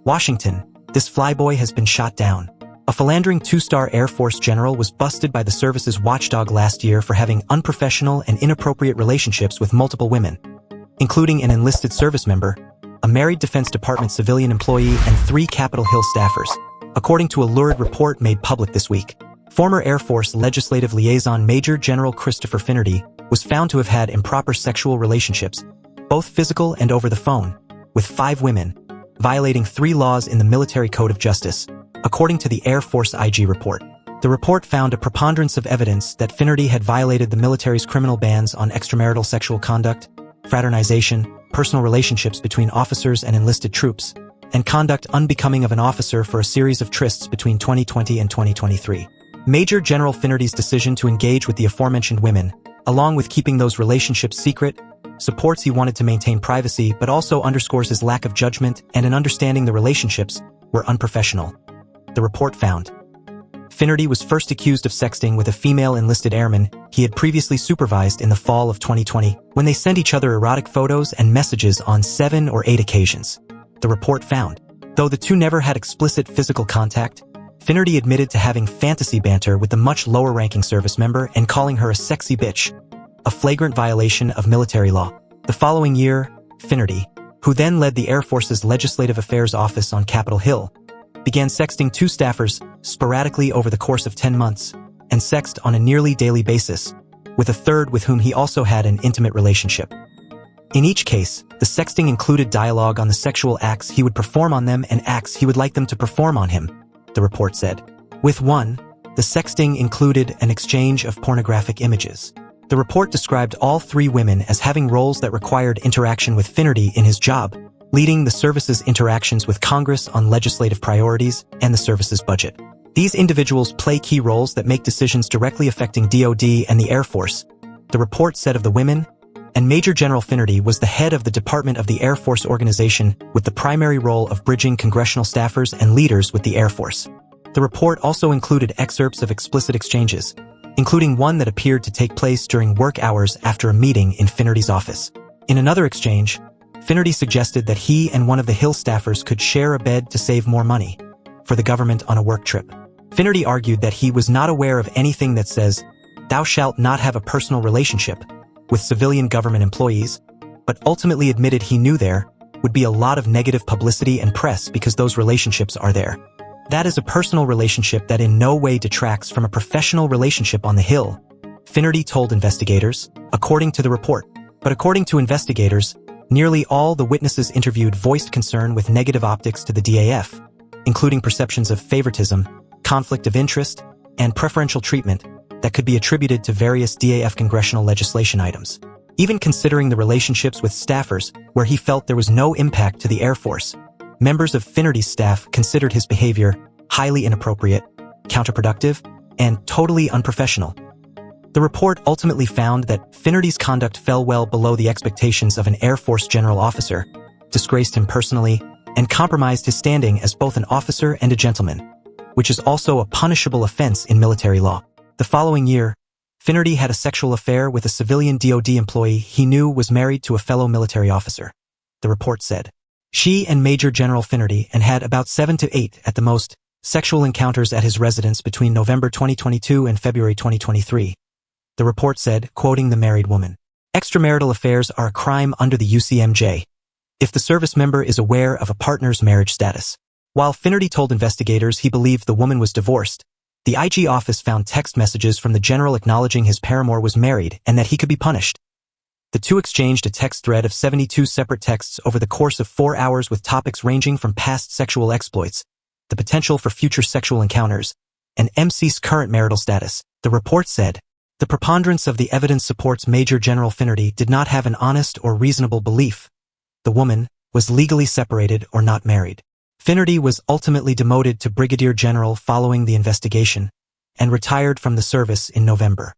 Washington, this flyboy has been shot down. A philandering two-star Air Force general was busted by the service's watchdog last year for having unprofessional and inappropriate relationships with multiple women, including an enlisted service member, a married Defense Department civilian employee, and 3 Capitol Hill staffers, according to a lurid report made public this week. Former Air Force Legislative Liaison Major General Christopher Finerty was found to have had improper sexual relationships, both physical and over the phone, with 5 women, violating 3 laws in the Military Code of Justice, according to the Air Force IG report. The report found a preponderance of evidence that Finerty had violated the military's criminal bans on extramarital sexual conduct, fraternization, personal relationships between officers and enlisted troops, and conduct unbecoming of an officer for a series of trysts between 2020 and 2023. Major General Finerty's decision to engage with the aforementioned women, along with keeping those relationships secret, supports he wanted to maintain privacy but also underscores his lack of judgment and an understanding the relationships were unprofessional. The report found Finerty was first accused of sexting with a female enlisted airman he had previously supervised in the fall of 2020 when they sent each other erotic photos and messages on 7 or 8 occasions. The report found, though the two never had explicit physical contact, Finerty admitted to having fantasy banter with the much lower-ranking service member and calling her a sexy bitch, a flagrant violation of military law. The following year, Finerty, who then led the Air Force's Legislative Affairs Office on Capitol Hill, began sexting 2 staffers sporadically over the course of 10 months, and sexted on a nearly daily basis, with a third with whom he also had an intimate relationship. In each case, the sexting included dialogue on the sexual acts he would perform on them and acts he would like them to perform on him, the report said. With one, the sexting included an exchange of pornographic images. The report described all 3 women as having roles that required interaction with Finerty in his job, leading the service's interactions with Congress on legislative priorities and the service's budget. These individuals play key roles that make decisions directly affecting DoD and the Air Force, the report said of the women, and Major General Finerty was the head of the Department of the Air Force organization with the primary role of bridging congressional staffers and leaders with the Air Force. The report also included excerpts of explicit exchanges, including one that appeared to take place during work hours after a meeting in Finerty's office. In another exchange, Finerty suggested that he and one of the Hill staffers could share a bed to save more money for the government on a work trip. Finerty argued that he was not aware of anything that says, "Thou shalt not have a personal relationship" with civilian government employees, but ultimately admitted he knew there would be a lot of negative publicity and press because those relationships are there. That is a personal relationship that in no way detracts from a professional relationship on the Hill, Finerty told investigators, according to the report. But according to investigators, nearly all the witnesses interviewed voiced concern with negative optics to the DAF, including perceptions of favoritism, conflict of interest, and preferential treatment that could be attributed to various DAF congressional legislation items. Even considering the relationships with staffers where he felt there was no impact to the Air Force, members of Finerty's staff considered his behavior highly inappropriate, counterproductive, and totally unprofessional. The report ultimately found that Finerty's conduct fell well below the expectations of an Air Force general officer, disgraced him personally, and compromised his standing as both an officer and a gentleman, which is also a punishable offense in military law. The following year, Finerty had a sexual affair with a civilian DoD employee he knew was married to a fellow military officer, the report said. She and Major General Finerty had about 7 to 8 at the most sexual encounters at his residence between November 2022 and February 2023. The report said, quoting the married woman, "Extramarital affairs are a crime under the UCMJ if the service member is aware of a partner's marriage status." While Finerty told investigators he believed the woman was divorced, the IG office found text messages from the general acknowledging his paramour was married and that he could be punished. The two exchanged a text thread of 72 separate texts over the course of 4 hours with topics ranging from past sexual exploits, the potential for future sexual encounters, and MC's current marital status. The report said, "The preponderance of the evidence supports Major General Finerty did not have an honest or reasonable belief the woman was legally separated or not married." Finerty was ultimately demoted to Brigadier General following the investigation and retired from the service in November.